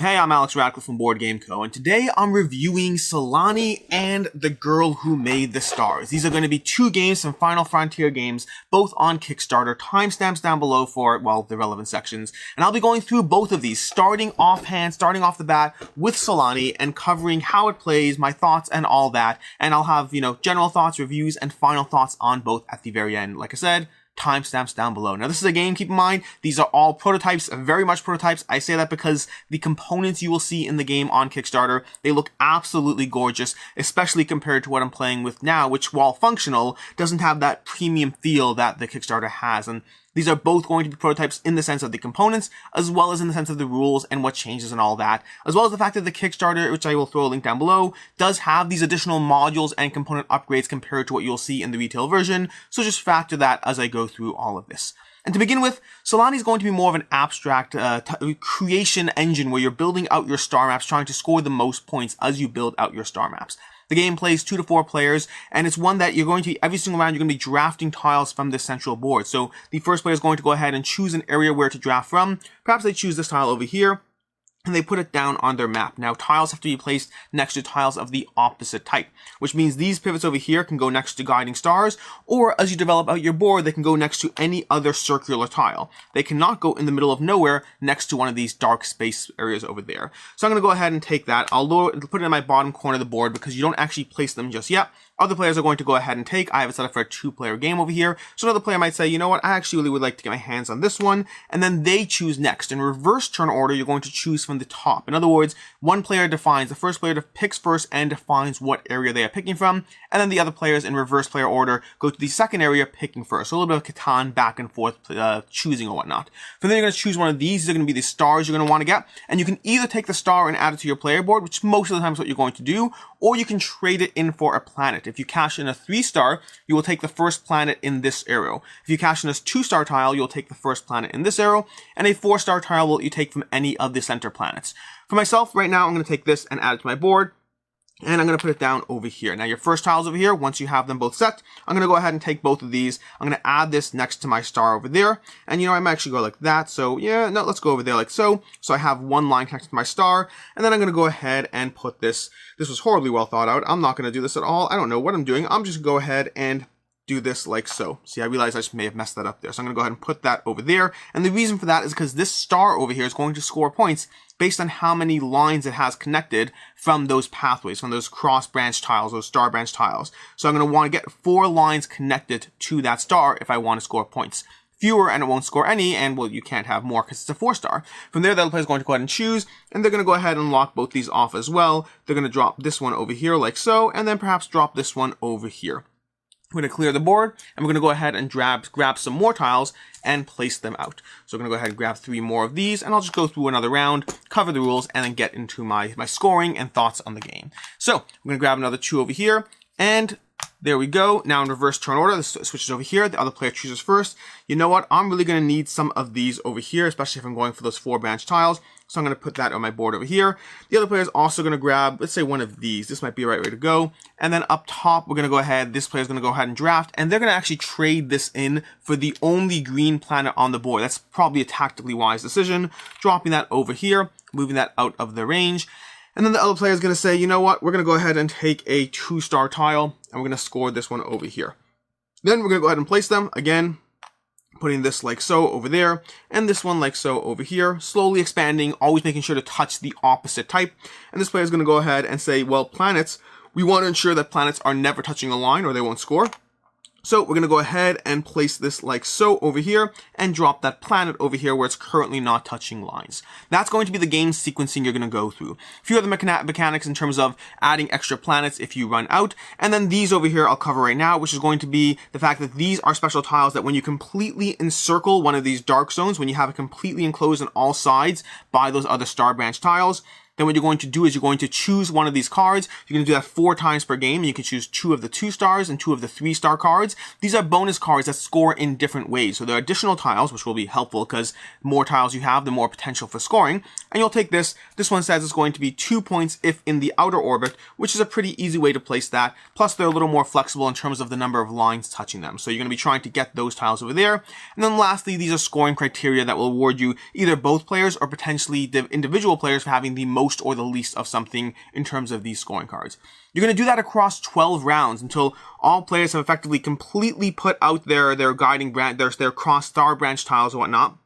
Hey, I'm Alex Radcliffe from Board Game Co. and today I'm reviewing Solani and The Girl Who Made the Stars. These are going to be two games from Final Frontier Games, both on Kickstarter. Timestamps down below for, well, the relevant sections. And I'll be going through both of these, starting off the bat with Solani and covering how it plays, my thoughts and all that. And I'll have, general thoughts, reviews, and final thoughts on both at the very end. Like I said, timestamps down below. Now, this is a game, keep in mind, these are all prototypes, very much prototypes. I say that because the components you will see in the game on Kickstarter, they look absolutely gorgeous, especially compared to what I'm playing with now, which, while functional, doesn't have that premium feel that the Kickstarter has. And these are both going to be prototypes in the sense of the components, as well as in the sense of the rules and what changes and all that, as well as the fact that the Kickstarter, which I will throw a link down below, does have these additional modules and component upgrades compared to what you'll see in the retail version, so just factor that as I go through all of this. And to begin with, Solani is going to be more of an abstract creation engine where you're building out your star maps, trying to score the most points as you build out your star maps. The game plays 2 to 4 players, and it's one that you're going to, every single round, you're going to be drafting tiles from this central board. So the first player is going to go ahead and choose an area where to draft from. Perhaps they choose this tile over here, and they put it down on their map. Now, tiles have to be placed next to tiles of the opposite type, which means these pivots over here can go next to guiding stars, or as you develop out your board, they can go next to any other circular tile. They cannot go in the middle of nowhere next to one of these dark space areas over there. So I'm going to go ahead and take that. I'll put it in my bottom corner of the board because you don't actually place them just yet. Other players are going to go ahead and take. I have it set up for a 2-player game over here. So another player might say, you know what, I actually really would like to get my hands on this one. And then they choose next. In reverse turn order, you're going to choose from the top. In other words, one player defines, the first player picks first and defines what area they are picking from. And then the other players in reverse player order go to the second area picking first. So a little bit of Catan back and forth choosing or whatnot. From there, you're going to choose one of these. These are going to be the stars you're going to want to get. And you can either take the star and add it to your player board, which most of the time is what you're going to do, or you can trade it in for a planet. If you cash in a 3-star, you will take the first planet in this arrow. If you cash in a 2-star tile, you'll take the first planet in this arrow, and a 4-star tile will you take from any of the center planets. For myself, right now, I'm going to take this and add it to my board, and I'm going to put it down over here. Now, your first tile's over here. Once you have them both set, I'm going to go ahead and take both of these. I'm going to add this next to my star over there. And, I might actually go like that. So, yeah, no, let's go over there like so. So I have one line connected to my star. And then I'm going to go ahead and put this. This was horribly well thought out. I'm not going to do this at all. I don't know what I'm doing. I'm just going to go ahead and do this like so. See, I realize I just may have messed that up there. So I'm going to go ahead and put that over there. And the reason for that is because this star over here is going to score points based on how many lines it has connected from those pathways, from those cross branch tiles, those star branch tiles. So I'm going to want to get 4 lines connected to that star if I want to score points. Fewer and it won't score any, and well, you can't have more because it's a 4-star. From there, the other player is going to go ahead and choose, and they're going to go ahead and lock both these off as well. They're going to drop this one over here like so, and then perhaps drop this one over here. We're going to clear the board, and we're going to go ahead and grab some more tiles and place them out. So we're going to go ahead and grab 3 more of these, and I'll just go through another round, cover the rules, and then get into my scoring and thoughts on the game. So we're going to grab another 2 over here, and there we go. Now in reverse turn order, this switches over here. The other player chooses first. You know what? I'm really going to need some of these over here, especially if I'm going for those 4 branch tiles. So I'm going to put that on my board over here. The other player is also going to grab, let's say, one of these. This might be the right way to go. And then up top, we're going to go ahead. This player is going to go ahead and draft. And they're going to actually trade this in for the only green planet on the board. That's probably a tactically wise decision. Dropping that over here, moving that out of the range. And then the other player is going to say, you know what? We're going to go ahead and take a 2-star tile. And we're going to score this one over here. Then we're going to go ahead and place them again, putting this like so over there, and this one like so over here, slowly expanding, always making sure to touch the opposite type. And this player is going to go ahead and say, well, planets, we want to ensure that planets are never touching a line or they won't score. So we're going to go ahead and place this like so over here and drop that planet over here where it's currently not touching lines. That's going to be the game sequencing you're going to go through. A few other mechanics in terms of adding extra planets if you run out. And then these over here I'll cover right now, which is going to be the fact that these are special tiles that when you completely encircle one of these dark zones, when you have it completely enclosed on all sides by those other star branch tiles, then what you're going to do is you're going to choose one of these cards. You're going to do that 4 times per game, and you can choose 2 of the 2-stars and 2 of the 3-star cards. These are bonus cards that score in different ways. So there are additional tiles, which will be helpful because the more tiles you have, the more potential for scoring. And you'll take this. This one says it's going to be 2 points if in the outer orbit, which is a pretty easy way to place that. Plus, they're a little more flexible in terms of the number of lines touching them. So you're going to be trying to get those tiles over there. And then lastly, these are scoring criteria that will award you either both players or potentially the individual players for having the most or the least of something in terms of these scoring cards. You're going to do that across 12 rounds until all players have effectively completely put out their guiding branch, their cross star branch tiles or whatnot.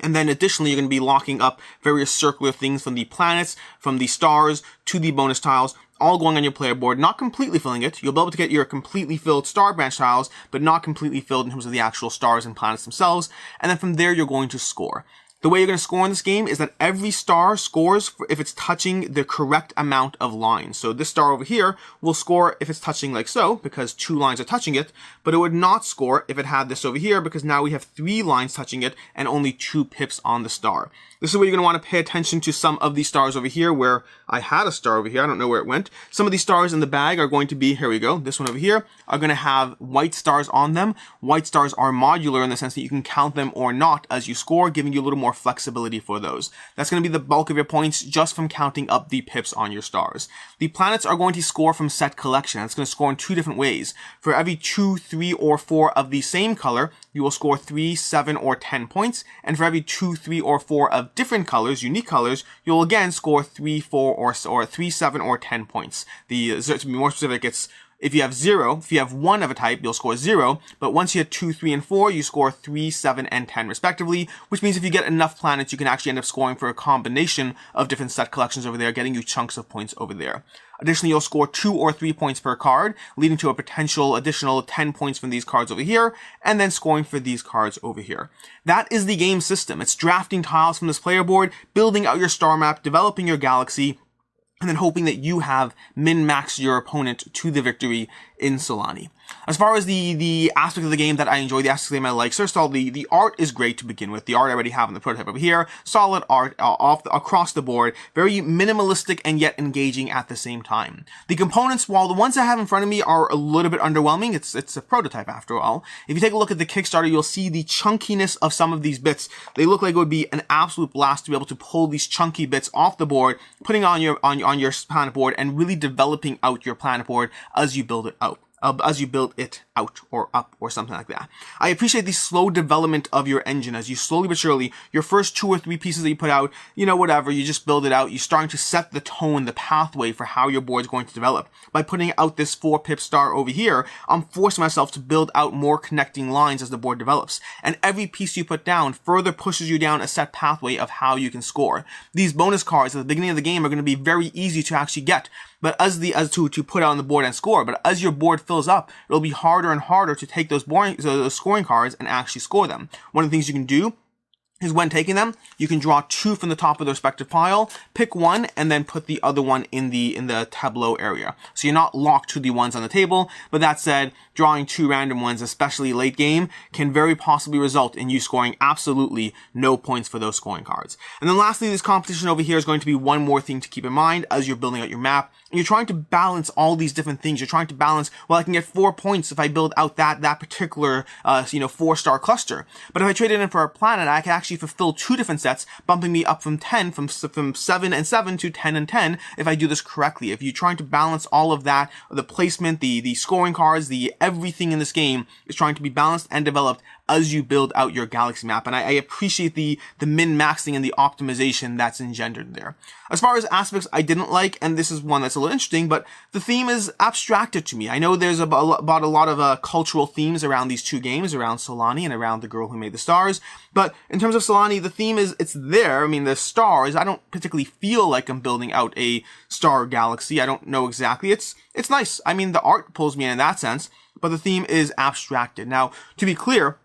And then additionally, you're going to be locking up various circular things from the planets, from the stars to the bonus tiles, all going on your player board, not completely filling it. You'll be able to get your completely filled star branch tiles, but not completely filled in terms of the actual stars and planets themselves. And then from there, you're going to score. The way you're going to score in this game is that every star scores if it's touching the correct amount of lines. So this star over here will score if it's touching like so, because 2 lines are touching it, but it would not score if it had this over here, because now we have 3 lines touching it and only 2 pips on the star. This is where you're going to want to pay attention to some of these stars over here, where I had a star over here. I don't know where it went. Some of these stars in the bag are going to be, here we go, this one over here, are going to have white stars on them. White stars are modular in the sense that you can count them or not as you score, giving you a little more flexibility for those. That's going to be the bulk of your points just from counting up the pips on your stars. The planets are going to score from set collection. It's going to score in 2 different ways. For every 2, 3, or 4 of the same color, you will score 3, 7, or 10 points. And for every 2, 3, or 4 of different colors, unique colors, you'll again score 3, 4, or 3, 7, or 10 points. To be more specific, it's if you have 0, if you have 1 of a type, you'll score 0, but once you hit 2, 3, and 4, you score 3, 7, and 10 respectively, which means if you get enough planets, you can actually end up scoring for a combination of different set collections over there, getting you chunks of points over there. Additionally, you'll score 2 or 3 points per card, leading to a potential additional 10 points from these cards over here, and then scoring for these cards over here. That is the game system. It's drafting tiles from this player board, building out your star map, developing your galaxy, and then hoping that you have min-maxed your opponent to the victory in Solani. As far as the aspect of the game that I enjoy, the aspect of the game I like, first of all, the art is great to begin with. The art I already have in the prototype over here. Solid art across the board. Very minimalistic and yet engaging at the same time. The components, while the ones I have in front of me are a little bit underwhelming, it's a prototype after all. If you take a look at the Kickstarter, you'll see the chunkiness of some of these bits. They look like it would be an absolute blast to be able to pull these chunky bits off the board, putting on your planet board, and really developing out your planet board as you build it out. As you build it out or up or something like that. I appreciate the slow development of your engine as you slowly but surely, your first 2 or 3 pieces that you put out, whatever, you just build it out. You're starting to set the tone, the pathway for how your board's going to develop. By putting out this 4-pip star over here, I'm forcing myself to build out more connecting lines as the board develops. And every piece you put down further pushes you down a set pathway of how you can score. These bonus cards at the beginning of the game are going to be very easy to actually get, but to put out on the board and score. But as your board fills up, it'll be harder and harder to take those scoring cards and actually score them. One of the things you can do is when taking them, you can draw 2 from the top of the respective pile, pick one, and then put the other one in the tableau area. So you're not locked to the ones on the table, but that said, drawing 2 random ones, especially late game, can very possibly result in you scoring absolutely no points for those scoring cards. And then lastly, this competition over here is going to be one more thing to keep in mind as you're building out your map. And you're trying to balance all these different things. You're trying to balance, well, I can get 4 points if I build out that particular, 4-star cluster. But if I trade it in for a planet, I can actually fulfill 2 different sets, bumping me up from 7 and 7 to 10 and 10 if I do this correctly. If you're trying to balance all of that, the placement, the scoring cards, everything in this game is trying to be balanced and developed as you build out your galaxy map. And I appreciate the min-maxing and the optimization that's engendered there. As far as aspects I didn't like, and this is one that's a little interesting, but the theme is abstracted to me. I know there's about a lot of cultural themes around these 2 games, around Solani and around the girl who made the stars. But in terms of Solani, the theme it's there. I mean, the stars, I don't particularly feel like I'm building out a star galaxy. I don't know exactly. It's nice. I mean, the art pulls me in that sense, but the theme is abstracted. Now, to be clear,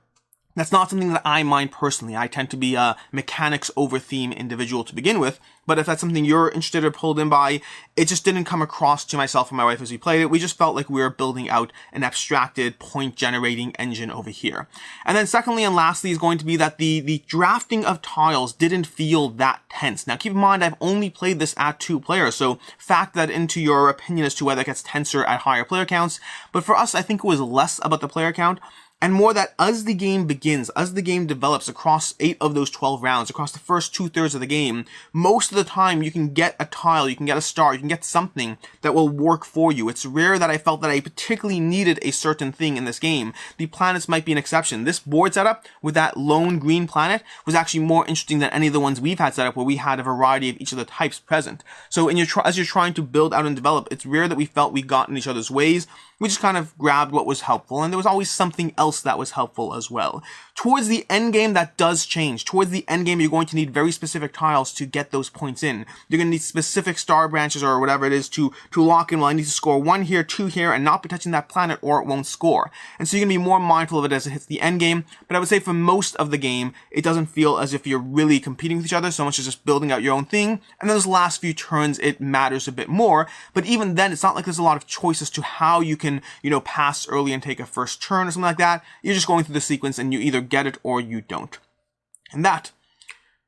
That's not something that I mind personally. I tend to be a mechanics over theme individual to begin with, but if that's something you're interested or pulled in by, it just didn't come across to myself and my wife as we played it. We just felt like we were building out an abstracted point generating engine over here. And then secondly and lastly is going to be that the drafting of tiles didn't feel that tense. Now keep in mind, I've only played this at 2 players, so factor that into your opinion as to whether it gets tenser at higher player counts. But for us, I think it was less about the player count and more that as the game begins, as the game develops across 8 of those 12 rounds, across the first 2/3 of the game, most of the time you can get a tile, you can get a star, you can get something that will work for you. It's rare that I felt that I particularly needed a certain thing in this game. The planets might be an exception. This board setup with that lone green planet was actually more interesting than any of the ones we've had set up where we had a variety of each of the types present. So as you're trying to build out and develop, it's rare that we felt we got in each other's ways. We just kind of grabbed what was helpful, and there was always something else that was helpful as well. Towards the end game, that does change. Towards the end game, you're going to need very specific tiles to get those points in. You're going to need specific star branches or whatever it is to lock in. Well, I need to score 1 here, 2 here, and not be touching that planet or it won't score. And so you're going to be more mindful of it as it hits the end game. But I would say for most of the game, it doesn't feel as if you're really competing with each other so much as just building out your own thing. And then those last few turns, it matters a bit more. But even then, it's not like there's a lot of choices to how you can, pass early and take a first turn or something like that. You're just going through the sequence and you either get it or you don't. And that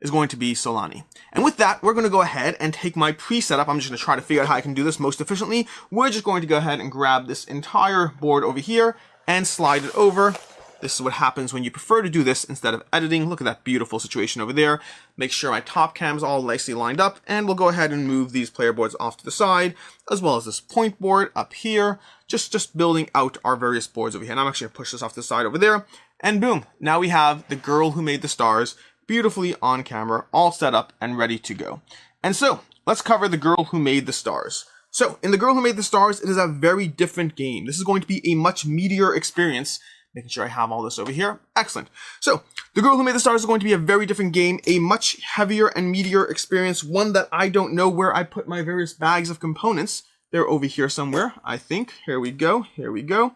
is going to be Solani. And with that, we're going to go ahead and take my pre-setup. I'm just going to try to figure out how I can do this most efficiently. We're just going to go ahead and grab this entire board over here and slide it over. This is what happens when you prefer to do this instead of editing. Look at that beautiful situation over there. Make sure my top cam's all nicely lined up, and we'll go ahead and move these player boards off to the side, as well as this point board up here, just building out our various boards over here. And I'm actually going to push this off to the side over there, and boom, now we have the girl who made the stars beautifully on camera, all set up and ready to go. And so, let's cover the girl who made the stars. So, in the girl who made the stars, it is a very different game. This is going to be a much meatier experience. Making sure I have all this over here. Excellent. So, The Girl Who Made the Stars is going to be a very different game, a much heavier and meatier experience, one that I don't know where I put my various bags of components. They're over here somewhere, I think. Here we go, here we go.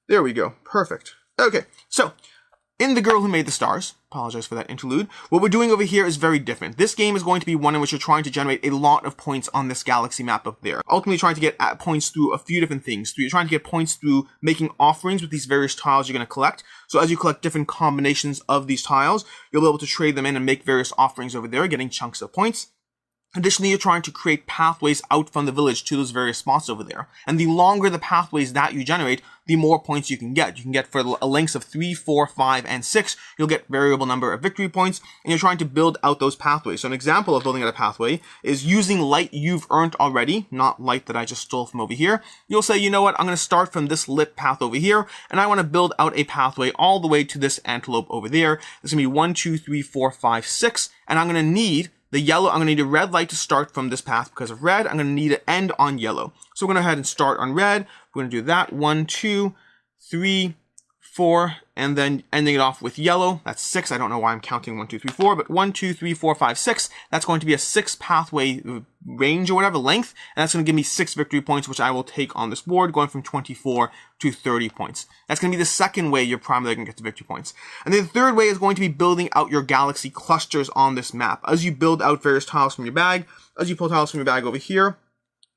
There we go, perfect. Okay, so, in The Girl Who Made the Stars, apologize for that interlude, what we're doing over here is very different. This game is going to be one in which you're trying to generate a lot of points on this galaxy map up there. Ultimately trying to get points through a few different things. You're trying to get points through making offerings with these various tiles you're going to collect. So as you collect different combinations of these tiles, you'll be able to trade them in and make various offerings over there, getting chunks of points. Additionally, you're trying to create pathways out from the village to those various spots over there. And the longer the pathways that you generate, the more points you can get. You can get for lengths of 3, 4, 5, and 6, you'll get variable number of victory points, and you're trying to build out those pathways. So an example of building out a pathway is using light you've earned already, not light that I just stole from over here. You'll say, you know what, I'm going to start from this lit path over here, and I want to build out a pathway all the way to this antelope over there. There's going to be 1, 2, 3, 4, 5, 6, and I'm going to need the yellow, I'm going to need a red light to start from this path because of red. I'm going to need to end on yellow. So we're going to go ahead and start on red. We're going to do that. 1, 2, 3, 4, and then ending it off with yellow. That's 6. I don't know why I'm counting 1, 2, 3, 4, but 1, 2, 3, 4, 5, 6. That's going to be a 6 pathway range or whatever length, and that's going to give me 6 victory points, which I will take on this board, going from 24 to 30 points. That's going to be the second way you're primarily going to get the victory points. And then the third way is going to be building out your galaxy clusters on this map. As you build out various tiles from your bag, as you pull tiles from your bag over here,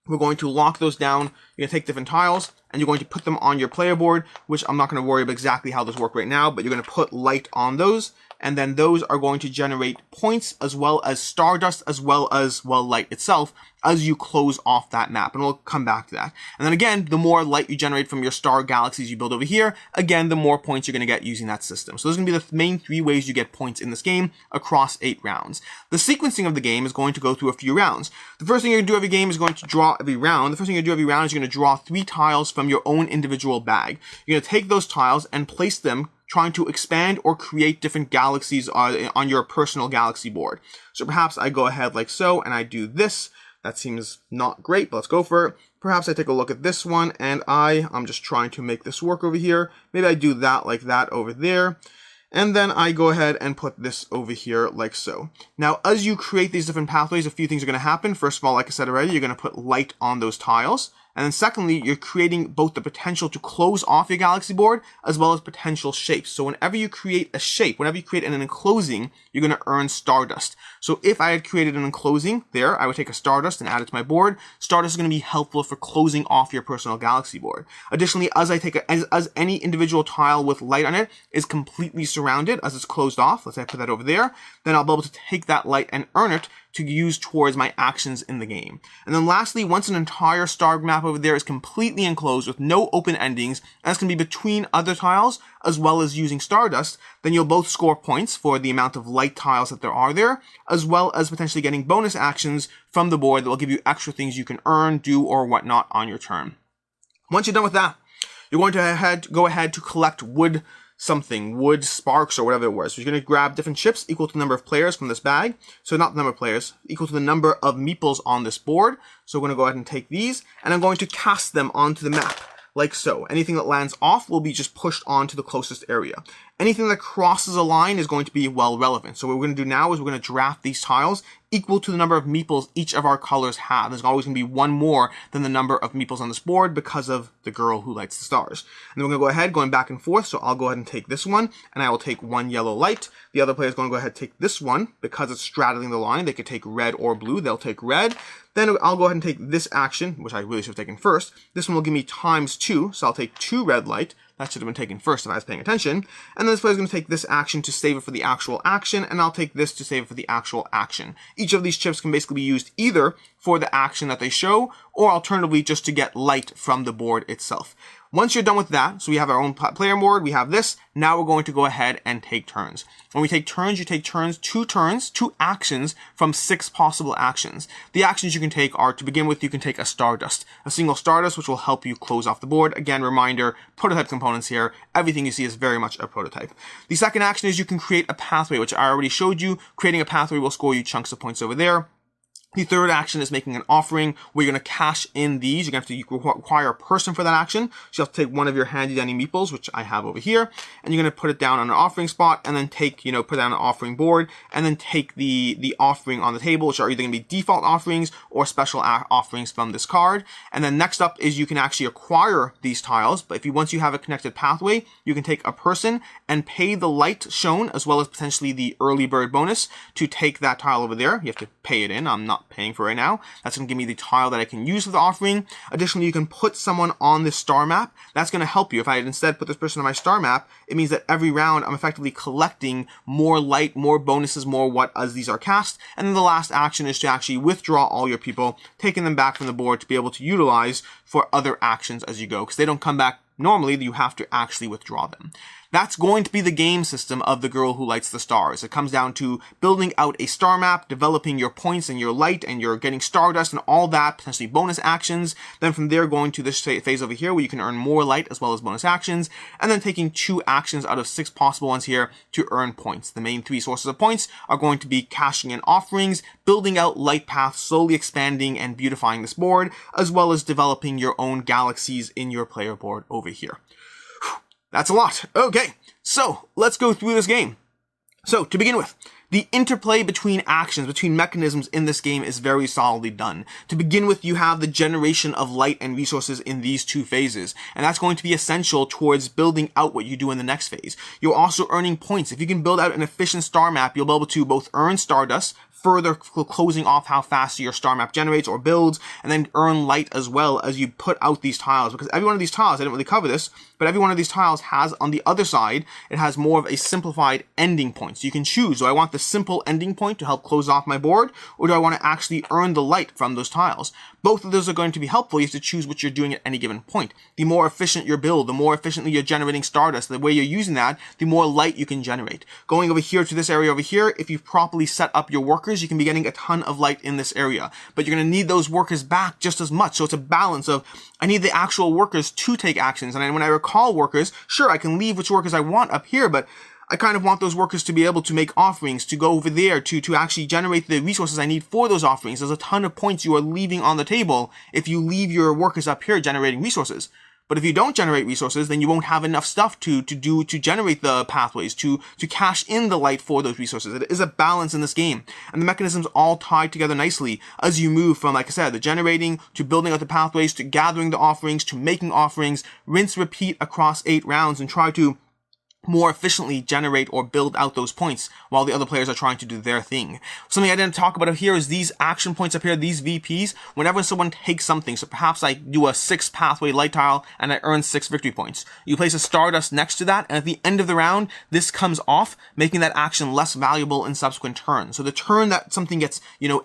we're going to lock those down. You're going to take different tiles, and you're going to put them on your player board, which I'm not going to worry about exactly how those work right now, but you're going to put light on those, and then those are going to generate points as well as stardust as well as, well, light itself as you close off that map, and we'll come back to that. And then again, the more light you generate from your star galaxies you build over here, again, the more points you're going to get using that system. So those are going to be the main 3 ways you get points in this game across 8 rounds. The sequencing of the game is going to go through a few rounds. The first thing you're going to do every game is going to draw every round. The first thing you're going to do every round is you're going to draw 3 tiles from your own individual bag. You're going to take those tiles and place them trying to expand or create different galaxies on your personal galaxy board. So perhaps I go ahead like so, and I do this. That seems not great, but let's go for it. Perhaps I take a look at this one, and I'm just trying to make this work over here. Maybe I do that like that over there. And then I go ahead and put this over here like so. Now, as you create these different pathways, a few things are going to happen. First of all, like I said already, you're going to put light on those tiles. And then secondly, you're creating both the potential to close off your galaxy board as well as potential shapes. So whenever you create a shape, whenever you create an enclosing, you're going to earn Stardust. So if I had created an enclosing there, I would take a Stardust and add it to my board. Stardust is going to be helpful for closing off your personal galaxy board. Additionally, as any individual tile with light on it is completely surrounded, as it's closed off, let's say I put that over there, then I'll be able to take that light and earn it to use towards my actions in the game. And then lastly, once an entire star map over there is completely enclosed with no open endings, and that's going to be between other tiles as well as using Stardust, then you'll both score points for the amount of light tiles that there are there, as well as potentially getting bonus actions from the board that will give you extra things you can earn, do, or whatnot on your turn. Once you're done with that, you're going to go ahead to collect wood sparks or whatever it was. So you're going to grab different chips equal to the number of players from this bag. So not the number of players, equal to the number of meeples on this board. So we're going to go ahead and take these, and I'm going to cast them onto the map, like so. Anything that lands off will be just pushed onto the closest area. Anything that crosses a line is going to be, well, relevant. So what we're going to do now is we're going to draft these tiles equal to the number of meeples each of our colors have. There's always going to be one more than the number of meeples on this board because of the girl who lights the stars. And then we're going to go ahead, going back and forth. So I'll go ahead and take this one, and I will take one yellow light. The other player is going to go ahead and take this one because it's straddling the line. They could take red or blue. They'll take red. Then I'll go ahead and take this action, which I really should have taken first. This one will give me ×2, so I'll take 2 red light. That should have been taken first if I was paying attention. And then this player is going to take this action to save it for the actual action, and I'll take this to save it for the actual action. Each of these chips can basically be used either for the action that they show, or alternatively just to get light from the board itself. Once you're done with that, so we have our own player board, we have this, now we're going to go ahead and take turns. When we take turns, you take two actions from 6 possible actions. The actions you can take are, to begin with, you can take a Stardust, a single Stardust, which will help you close off the board. Again, reminder, prototype components here, everything you see is very much a prototype. The second action is you can create a pathway, which I already showed you. Creating a pathway will score you chunks of points over there. The third action is making an offering where you're going to cash in these. You're going to have to require a person for that action. So you have to take one of your handy dandy meeples, which I have over here, and you're going to put it down on an offering spot, and then take, put down an offering board, and then take the offering on the table, which are either going to be default offerings or special offerings from this card. And then next up is you can actually acquire these tiles, but once you have a connected pathway, you can take a person and pay the light shown, as well as potentially the early bird bonus to take that tile over there. You have to pay it in. I'm not paying for right now. That's going to give me the tile that I can use for the offering. Additionally, you can put someone on this star map. That's going to help you. If I had instead put this person on my star map, it means that every round I'm effectively collecting more light, more bonuses, more what as these are cast. And then the last action is to actually withdraw all your people, taking them back from the board to be able to utilize for other actions as you go, because they don't come back normally. You have to actually withdraw them. That's going to be the game system of The Girl Who Lights the Stars. It comes down to building out a star map, developing your points and your light, and you're getting Stardust and all that, potentially bonus actions. Then from there, going to this phase over here where you can earn more light as well as bonus actions, and then taking 2 actions out of 6 possible ones here to earn points. The main 3 sources of points are going to be cashing in offerings, building out light paths, slowly expanding and beautifying this board, as well as developing your own galaxies in your player board over here. That's a lot. Okay, so let's go through this game. So to begin with, the interplay between actions, between mechanisms in this game is very solidly done. To begin with, you have the generation of light and resources in these 2 phases, and that's going to be essential towards building out what you do in the next phase. You're also earning points. If you can build out an efficient star map, you'll be able to both earn Stardust, further closing off how fast your star map generates or builds, and then earn light as well as you put out these tiles. Because every one of these tiles, I didn't really cover this, but every one of these tiles has, on the other side, it has more of a simplified ending point. So you can choose, do I want the simple ending point to help close off my board, or do I want to actually earn the light from those tiles? Both of those are going to be helpful. You have to choose what you're doing at any given point. The more efficient your build, the more efficiently you're generating Stardust, the way you're using that, the more light you can generate. Going over here to this area over here, if you've properly set up your workers, you can be getting a ton of light in this area. But you're going to need those workers back just as much. So it's a balance of, I need the actual workers to take actions. And when I recall workers, sure, I can leave which workers I want up here, but I kind of want those workers to be able to make offerings, to go over there, to actually generate the resources I need for those offerings. There's a ton of points you are leaving on the table if you leave your workers up here generating resources. But if you don't generate resources, then you won't have enough stuff to generate the pathways, to cash in the light for those resources. It is a balance in this game, and the mechanisms all tie together nicely as you move from, like I said, the generating to building out the pathways to gathering the offerings to making offerings, rinse, repeat across 8 rounds, and try to more efficiently generate or build out those points while the other players are trying to do their thing. Something I didn't talk about here is these action points up here, these VPs. Whenever someone takes something, so perhaps I do a 6 pathway light tile and I earn 6 victory points. You place a Stardust next to that, and at the end of the round, this comes off, making that action less valuable in subsequent turns. So the turn that something gets,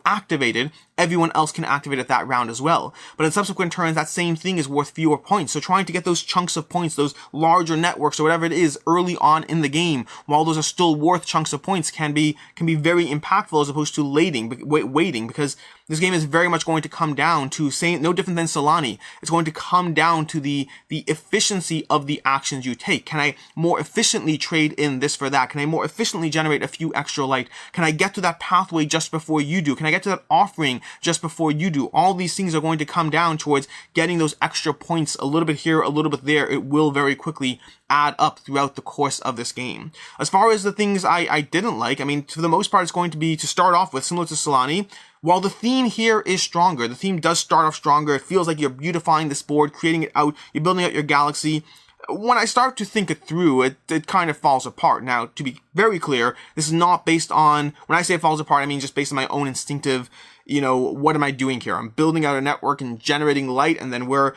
activated, everyone else can activate it that round as well. But in subsequent turns, that same thing is worth fewer points. So trying to get those chunks of points, those larger networks or whatever it is early on in the game, while those are still worth chunks of points, can be very impactful as opposed to waiting, because this game is very much going to come down to, no different than Solani. It's going to come down to the efficiency of the actions you take. Can I more efficiently trade in this for that? Can I more efficiently generate a few extra light? Can I get to that pathway just before you do? Can I get to that offering just before you do? All these things are going to come down towards getting those extra points, a little bit here, a little bit there. It will very quickly add up throughout the course of this game. As far as the things I didn't like, for the most part, it's going to be, to start off with, similar to Solani. While the theme here is stronger, the theme does start off stronger. It feels like you're beautifying this board, creating it out, you're building out your galaxy. When I start to think it through, it kind of falls apart. Now, to be very clear, this is not based on, when I say it falls apart, I mean just based on my own instinctive, what am I doing here? I'm building out a network and generating light, and then we're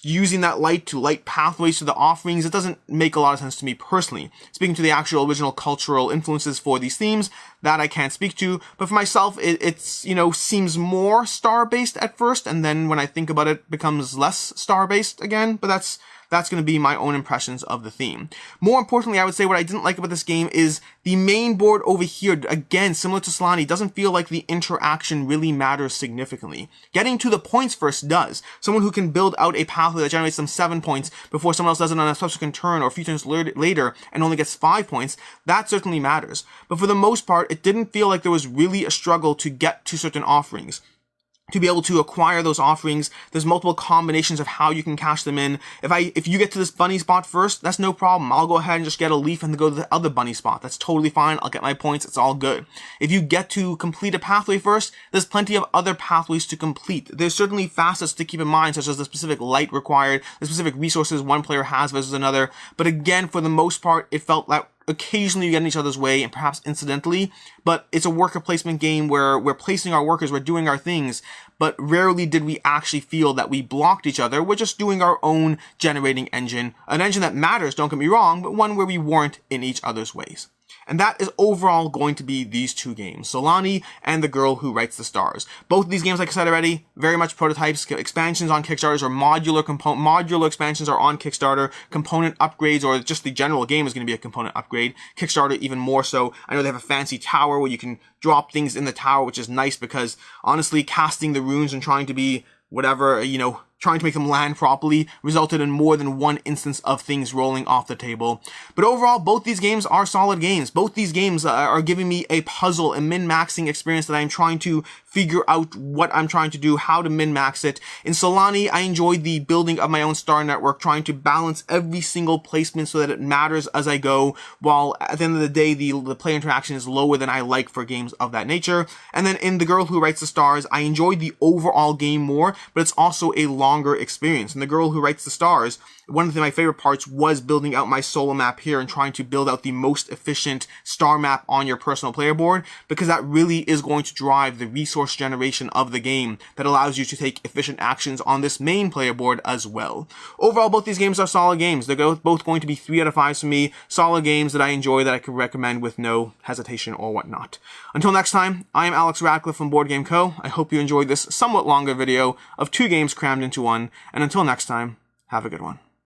using that light to light pathways to the offerings. It doesn't make a lot of sense to me personally. Speaking to the actual original cultural influences for these themes, that I can't speak to. But for myself, it's seems more star-based at first, and then when I think about it, becomes less star-based again. But that's going to be my own impressions of the theme. More importantly, I would say what I didn't like about this game is the main board over here, again, similar to Solani, doesn't feel like the interaction really matters significantly. Getting to the points first does. Someone who can build out a pathway that generates them 7 points before someone else does it on a subsequent turn or a few turns later and only gets 5 points, that certainly matters. But for the most part, it didn't feel like there was really a struggle to get to certain offerings. To be able to acquire those offerings, there's multiple combinations of how you can cash them in. If you get to this bunny spot first, that's no problem. I'll go ahead and just get a leaf and go to the other bunny spot. That's totally fine. I'll get my points. It's all good. If you get to complete a pathway first, there's plenty of other pathways to complete. There's certainly facets to keep in mind, such as the specific light required, the specific resources one player has versus another. But again, for the most part, it felt like occasionally you get in each other's way, and perhaps incidentally, but it's a worker placement game where we're placing our workers, we're doing our things, but rarely did we actually feel that we blocked each other. We're just doing our own generating engine, an engine that matters, don't get me wrong, but one where we weren't in each other's ways. And that is overall going to be these two games, Solani and The Girl Who Writes the Stars. Both of these games, like I said already, very much prototypes, expansions on Kickstarters, or modular expansions are on Kickstarter, component upgrades, or just the general game is going to be a component upgrade. Kickstarter even more so. I know they have a fancy tower where you can drop things in the tower, which is nice because, honestly, casting the runes and trying to be whatever, trying to make them land properly resulted in more than one instance of things rolling off the table. But overall, both these games are solid games. Both these games are giving me a puzzle, a min-maxing experience that I'm trying to figure out what I'm trying to do, how to min-max it. In Solani, I enjoyed the building of my own star network, trying to balance every single placement so that it matters as I go, while at the end of the day, the player interaction is lower than I like for games of that nature. And then in The Girl Who Writes the Stars, I enjoyed the overall game more, but it's also a longer experience. In The Girl Who Writes the Stars, one of my favorite parts was building out my solo map here and trying to build out the most efficient star map on your personal player board, because that really is going to drive the resource generation of the game that allows you to take efficient actions on this main player board as well. Overall, both these games are solid games. They're both going to be 3 out of 5 for me. Solid games that I enjoy, that I could recommend with no hesitation or whatnot. Until next time, I am Alex Radcliffe from Board Game Co. I hope you enjoyed this somewhat longer video of 2 games crammed into one, and until next time, have a good one.